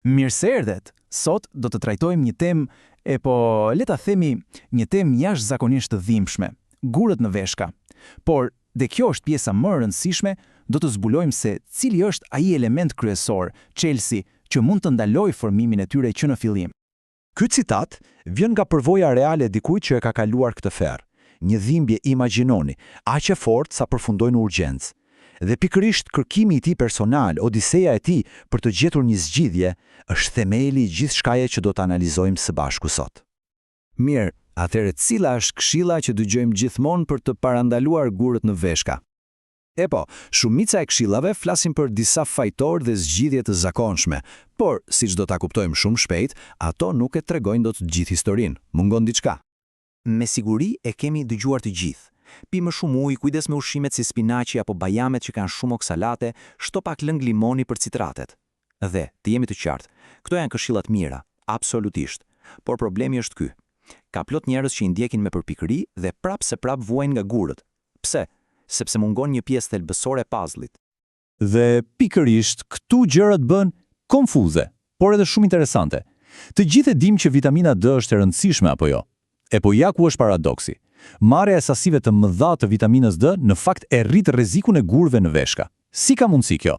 Mirë se erdhet. Sot do të trajtojmë një temë le ta themi, një temë jashtëzakonisht të dhimbshme, gurët në veshka. Por, dhe kjo është pjesa më e rëndësishme, do të zbulojmë se cili është ai element kryesor, çelësi, që mund të ndalojë formimin e tyre që në fillim. Ky citat vjen nga përvoja reale e dikujt që e ka kaluar këtë ferr. Një dhimbje, imagjinoni, aq e fortë sa përfundoi në urgjencë. Dhe pikërisht kërkimi i tij personal, odiseja e tij për të gjetur një zgjidhje, është themeli i gjithçkaje që do të analizojmë së bashku sot. Mirë, atëherë cila është këshilla që dëgjojmë gjithmonë për të parandaluar gurët në veshka? Shumica e këshillave flasin për disa fajtorë dhe zgjidhje të zakonshme, por siç do ta kuptojmë shumë shpejt, ato nuk e tregojnë dot gjithë historinë. Mungon diçka. Me siguri e kemi dëgjuar të gjithë. Pi më shumë ujë, kujdes me ushqimet si spinaçi apo bajamet që kanë shumë oksalate, shto pak lëng limoni për citratet. Dhe, të jemi të qartë, këto janë këshillat mira, absolutisht. Por problemi është ky. Ka plot njerëz që i ndjekin me përpikëri dhe prap vuajnë nga gurët. Pse? Sepse mungon një pjesë thelbësore e puzzle-it. Dhe pikërisht këtu gjërat bën konfuze, por edhe shumë interesante. Të gjithë e dimë që vitamina D është e rëndësishme apo jo? Po ja ku është paradoksi. Marrja e sasive të mëdha të vitaminës D në fakt e rrit rrezikun e gurëve në veshka. Si ka mundësi kjo?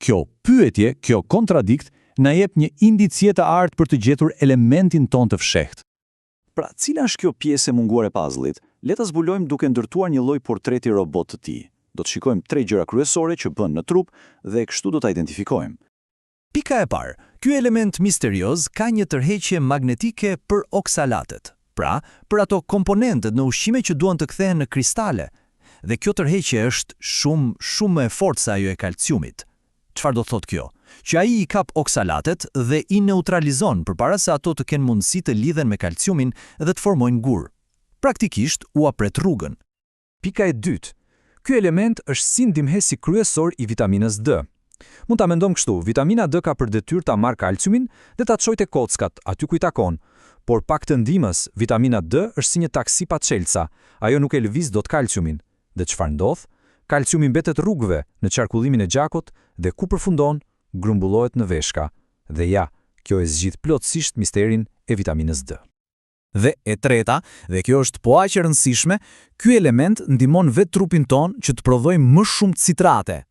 Kjo pyetje, kjo kontradikt, na jep një indicie të artë për të gjetur elementin ton të fshehtë. Pra, cila është kjo pjesë e munguar e puzzle-it? Le ta zbulojmë duke ndërtuar një lloj portreti robot të tij. Do të shikojmë 3 gjëra kryesore që bën në trup dhe kështu do ta identifikojmë. Pika e parë, ky element misterioz ka një tërheqje magnetike për oksalatet. Pra, për ato komponentët në ushqime që duan të kthehen në kristale. Dhe kjo tërheqje është shumë më e fortë se ajo e kalciumit. Çfarë do thotë kjo? Që ai i kap oksalatet dhe i neutralizon përpara se ato të kenë mundësi të lidhen me kalciumin dhe të formojnë gur. Praktikisht u apret rrugën. Pika e dytë. Ky element është si ndihmësi kryesor i vitaminës D. Mund ta mendojmë kështu, vitamina D ka për detyrë ta marrë kalciumin dhe ta çojë te kockat, aty ku i takon. Por pak të ndihmës, vitamina D është si një taksi pa çelësa. Ajo nuk e lëviz dot kalciumin. Dhe çfarë ndodh? Kalciumi mbetet rrugëve, në qarkullimin e gjakut dhe ku përfundon, grumbullohet në veshka. Dhe ja, kjo e zgjidh plotësisht misterin e vitaminës D. Dhe e treta, dhe kjo është po aq e rëndësishme, ky element ndihmon vetë trupin ton që të prodhojë më shumë citrate.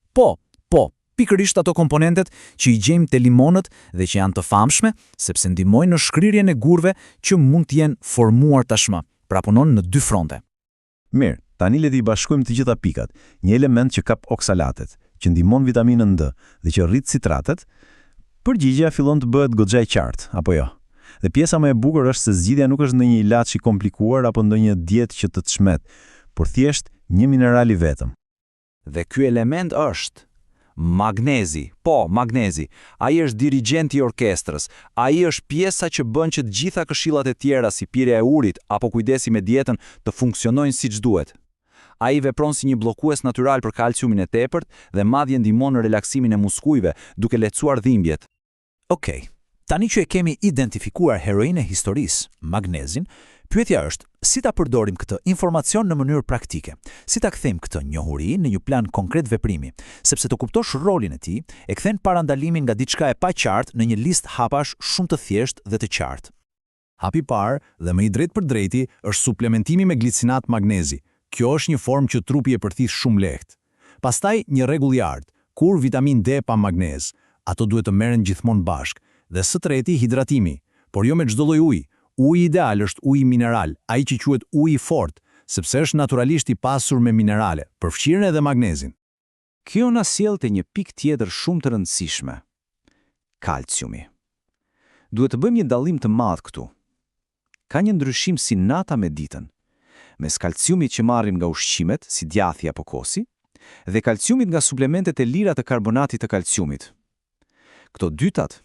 Pikërisht ato komponentet që i gjejmë te limonët dhe që janë të famshme, sepse ndihmojnë në shkrirjen e gurëve që mund të jenë formuar tashmë. Pra punon në 2 fronte. Mirë, tani le të i bashkojmë të gjitha pikat. Një element që kap oksalatet, që ndihmon vitaminën D dhe që rrit citratet, përgjigjja fillon të bëhet goxha e qartë, apo jo? Dhe pjesa më e bukur është se zgjidhja nuk është ndonjë ilaç i komplikuar apo ndonjë dietë që të çmet, por thjesht një mineral i vetëm. Dhe ky element është magnezi. Magnezi. Ai është dirigjenti i orkestrës. Ai është pjesa që bën që të gjitha këshillat e tjera si pirja e urit apo kujdesi me dietën të funksionojnë siç duhet. Ai vepron si një bllokues natyral për kalciumin e tepërt dhe madje ndihmon në relaksimin e muskujve, duke lehtësuar dhimbjet. Okej. Tani që e kemi identifikuar heroinë e historisë, magnezin, pyetja është, si ta përdorim këtë informacion në mënyrë praktike? Si ta kthejmë këtë njohuri në një plan konkret veprimi? Sepse të kuptosh rolin e tij, e kthen parandalimin nga diçka e paqartë në një listë hapash shumë të thjeshtë dhe të qartë. Hapi i parë dhe më i drejtë për drejti është suplementimi me glicinat magnezi. Kjo është një formë që trupi e përthith shumë lehtë. Pastaj një rregull i artë, kur vitamin D pa magnez. Ato duhet të merren gjithmonë bashkë. Dhe së treti hidratimi, por jo me çdo lloj uji. Uji ideal është uji mineral, ai që quhet uji i fortë, sepse është natyralisht i pasur me minerale, përfshirën edhe magnezin. Kjo na sjell te një pikë tjetër shumë të rëndësishme. Kalciumi. Duhet të bëjmë një dallim të madh këtu. Ka një ndryshim si nata me ditën, mes kalciumit që marrim nga ushqimet, si djathi apo kosi, dhe kalciumit nga suplementet e lira të karbonatit të kalciumit. Këto dytat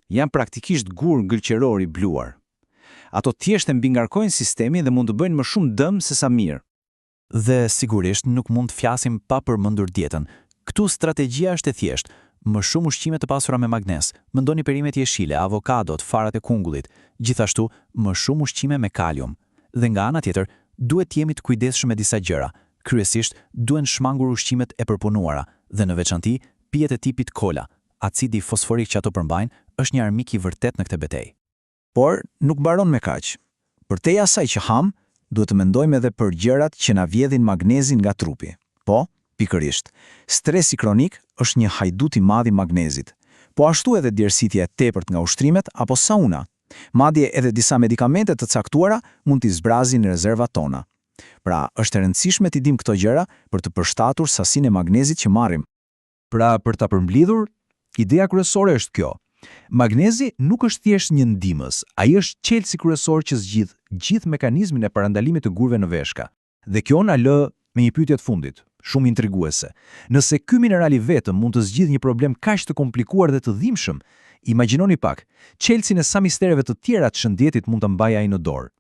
janë praktikisht gur gëlqeror i bluar. Ato thjesht e mbingarkojnë sistemin dhe mund të bëjnë më shumë dëm se sa mirë. Dhe sigurisht nuk mund të flasim pa përmendur dietën. Këtu strategjia është e thjeshtë. Më shumë ushqime të pasura me magnez. Mendoni perimet jeshile, avokadot, farat e kungullit. Gjithashtu, më shumë ushqime me kalium. Dhe nga ana tjetër, duhet të jemi të kujdesshëm me disa gjëra. Kryesisht, duhen shmangur ushqimet e përpunuara dhe në veçanti pijet e tipit kola. Acidi fosforik që ato përmbajnë është një armik i vërtet në këtë betejë. Por nuk mbaron me kaq. Përtej asaj që ham, duhet të mendojmë edhe për gjërat që na vjedhin magnezin nga trupi. Po, pikërisht, stresi kronik është një hajdut i madh i magnezit. Po ashtu edhe djersitja e tepërt nga ushtrimet apo sauna. Madje edhe disa medikamente të caktuara mund t'i zbrazin rezervat tona. Pra, është e rëndësishme t'i dim këto gjëra për të përshtatur sasinë e magnezit që marrim. Pra, për ta përmblidhur, ideja kryesore është kjo. Magnezi nuk është thjesht një ndihmës, ai është qelsi kryesor që zgjidh gjithë mekanizmin e parandalimit të gurve në veshka. Dhe kjo na lë me një pyetje të fundit, shumë intriguese. Nëse ky mineral i vetëm mund të zgjidhë një problem kaq të komplikuar dhe të dhimbshëm, imagjinoni pak, qelsin e sa mistereve të tjera të shëndetit mund të mbajë ai në dorë.